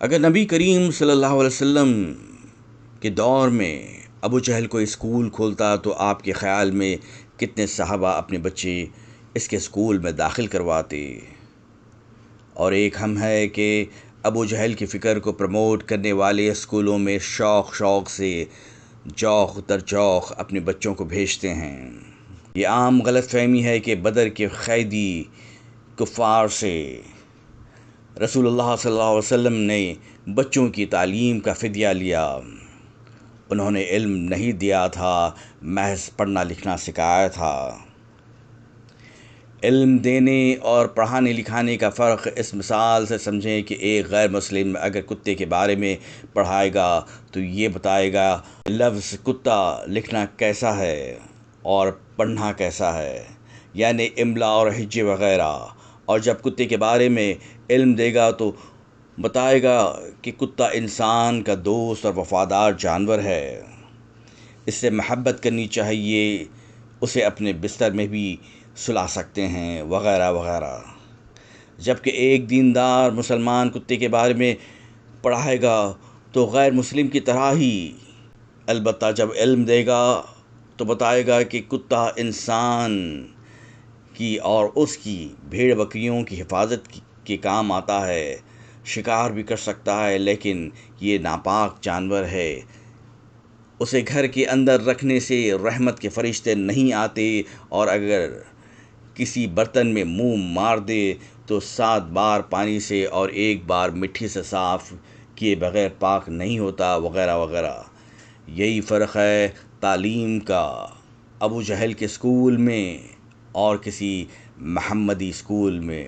اگر نبی کریم صلی اللہ علیہ وسلم کے دور میں ابو جہل کوئی اسکول کھولتا تو آپ کے خیال میں کتنے صحابہ اپنے بچے اس کے اسکول میں داخل کرواتے؟ اور ایک ہم ہے کہ ابو جہل کی فکر کو پروموٹ کرنے والے اسکولوں میں شوق سے جوق در جوق اپنے بچوں کو بھیجتے ہیں۔ یہ عام غلط فہمی ہے کہ بدر کے قیدی کفار سے رسول اللہ صلی اللہ علیہ وسلم نے بچوں کی تعلیم کا فدیہ لیا۔ انہوں نے علم نہیں دیا تھا، محض پڑھنا لکھنا سکھایا تھا۔ علم دینے اور پڑھانے لکھانے کا فرق اس مثال سے سمجھیں کہ ایک غیر مسلم اگر کتے کے بارے میں پڑھائے گا تو یہ بتائے گا لفظ کتا لکھنا کیسا ہے اور پڑھنا کیسا ہے، یعنی املا اور ہجے وغیرہ۔ اور جب کتے کے بارے میں علم دے گا تو بتائے گا کہ کتا انسان کا دوست اور وفادار جانور ہے، اس سے محبت کرنی چاہیے، اسے اپنے بستر میں بھی سلا سکتے ہیں وغیرہ وغیرہ۔ جبکہ ایک دیندار مسلمان کتے کے بارے میں پڑھائے گا تو غیر مسلم کی طرح ہی، البتہ جب علم دے گا تو بتائے گا کہ کتا انسان کی اور اس کی بھیڑ بکریوں کی حفاظت کے کام آتا ہے، شکار بھی کر سکتا ہے، لیکن یہ ناپاک جانور ہے، اسے گھر کے اندر رکھنے سے رحمت کے فرشتے نہیں آتے، اور اگر کسی برتن میں منہ مار دے تو 7 بار پانی سے اور 1 بار مٹی سے صاف کیے بغیر پاک نہیں ہوتا، وغیرہ وغیرہ۔ یہی فرق ہے تعلیم کا ابو جہل کے اسکول میں اور کسی محمدی اسکول میں۔